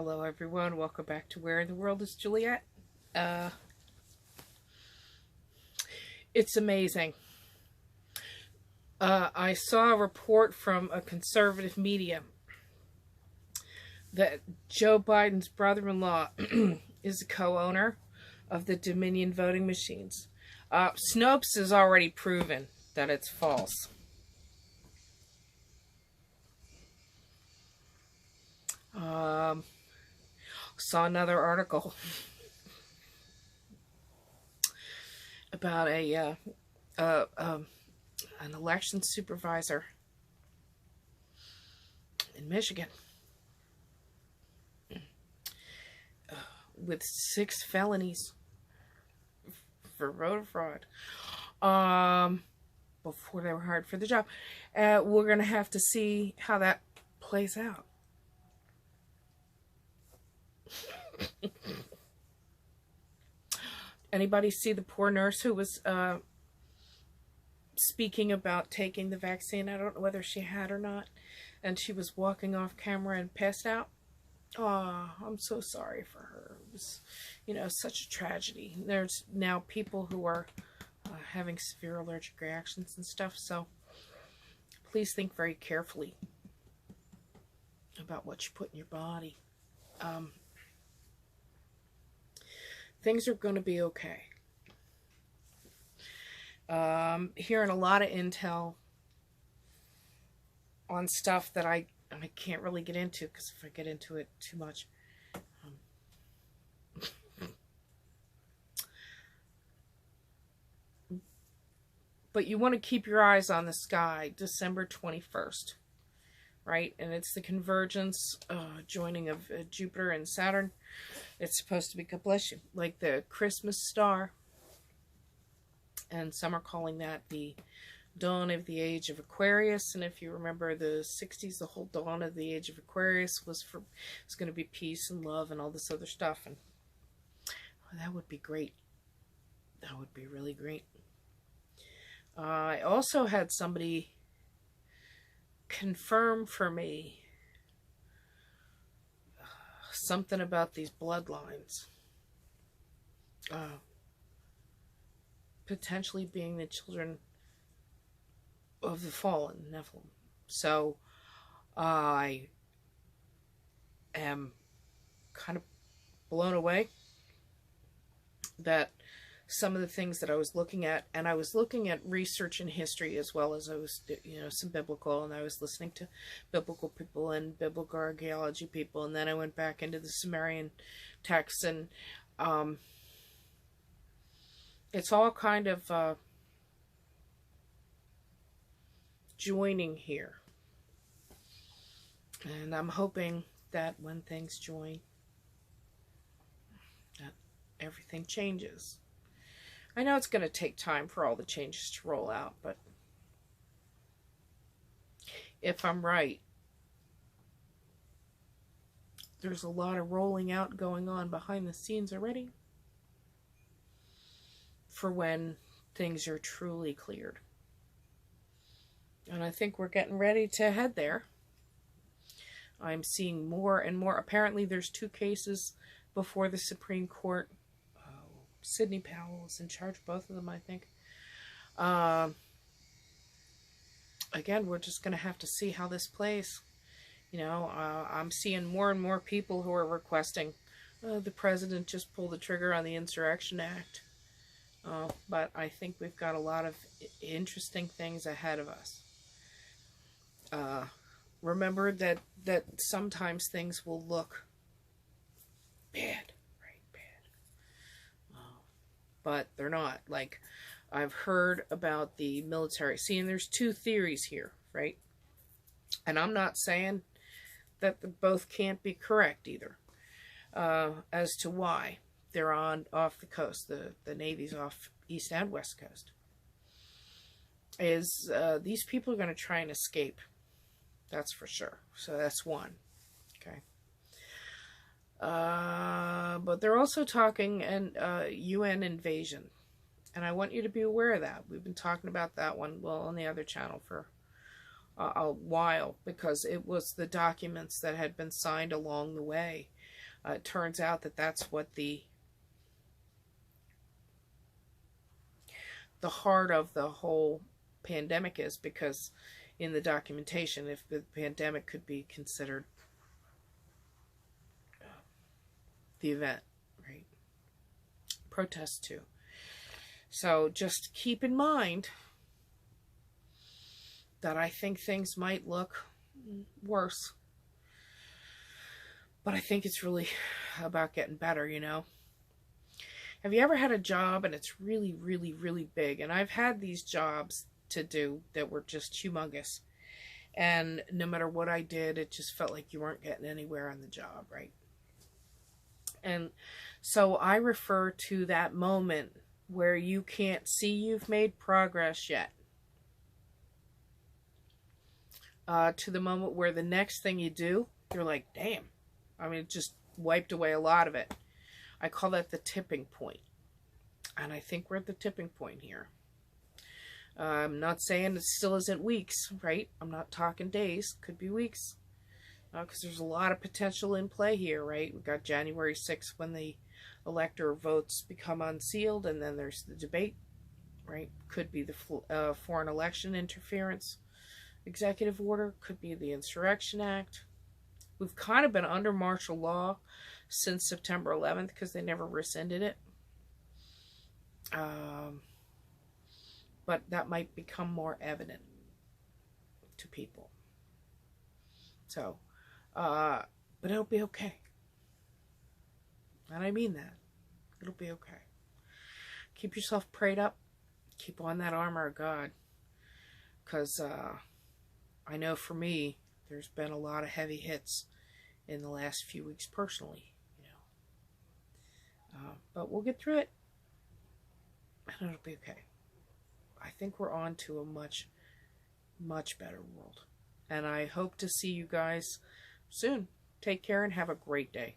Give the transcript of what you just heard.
Hello everyone, welcome back to Where in the World is Juliet? It's amazing. I saw a report from a conservative media that Joe Biden's brother-in-law is a co-owner of the Dominion voting machines. Snopes has already proven that it's false. Saw another article about an election supervisor in Michigan with 6 felonies for voter fraud before they were hired for the job. We're going to have to see how that plays out. Anybody see the poor nurse who was speaking about taking the vaccine? I don't know whether she had or not. And she was walking off camera and passed out. Oh, I'm so sorry for her. It was, such a tragedy. There's now people who are having severe allergic reactions and stuff. So please think very carefully about what you put in your body. Things are going to be okay. Hearing a lot of intel on stuff that I can't really get into, because if I get into it too much, but you want to keep your eyes on the sky. December 21st, right? And it's the convergence, joining of Jupiter and Saturn. It's supposed to be, God bless you, like the Christmas star. And some are calling that the dawn of the age of Aquarius. And if you remember the 60s, the whole dawn of the age of Aquarius was going to be peace and love and all this other stuff. And that would be great. That would be really great. I also had somebody confirm for me something about these bloodlines. Potentially being the children of the fallen Nephilim. So I am kind of blown away that some of the things that I was looking at, and I was looking at research and history as well as I was, some biblical, and I was listening to biblical people and biblical archaeology people, and then I went back into the Sumerian texts, and it's all kind of joining here. And I'm hoping that when things join, that everything changes. I know it's going to take time for all the changes to roll out, but if I'm right, there's a lot of rolling out going on behind the scenes already for when things are truly cleared. And I think we're getting ready to head there. I'm seeing more and more. Apparently there's 2 cases before the Supreme Court. Sidney Powell is in charge of both of them, I think. Again, we're just going to have to see how this plays. I'm seeing more and more people who are requesting the president just pull the trigger on the Insurrection Act. But I think we've got a lot of interesting things ahead of us. Remember that sometimes things will look bad. But they're not. Like, I've heard about the military. See, and there's 2 theories here, right? And I'm not saying that both can't be correct either, as to why they're off the coast. The Navy's off East and West Coast. These people are going to try and escape. That's for sure. So that's one. Okay. But they're also talking UN invasion. And I want you to be aware of that. We've been talking about that one, on the other channel for a while, because it was the documents that had been signed along the way It turns out that that's what the heart of the whole pandemic is, because in the documentation, if the pandemic could be considered the event, right? Protests too. So just keep in mind that I think things might look worse. But I think it's really about getting better, you know? Have you ever had a job and it's really, really, really big? And I've had these jobs to do that were just humongous. And no matter what I did, it just felt like you weren't getting anywhere on the job, right? And so I refer to that moment where you can't see you've made progress yet, to the moment where the next thing you do, you're like, damn. I mean, it just wiped away a lot of it. I call that the tipping point. And I think we're at the tipping point here. I'm not saying it still isn't weeks, right? I'm not talking days. Could be weeks. Because there's a lot of potential in play here, right? We've got January 6th when the elector votes become unsealed, and then there's the debate, right? Could be the foreign election interference executive order. Could be the Insurrection Act. We've kind of been under martial law since September 11th because they never rescinded it. But that might become more evident to people. So, but it'll be okay. And I mean that. It'll be okay. Keep yourself prayed up. Keep on that armor of God. Because I know for me, there's been a lot of heavy hits in the last few weeks personally, you know. But we'll get through it. And it'll be okay. I think we're on to a much, much better world. And I hope to see you guys soon. Take care and have a great day.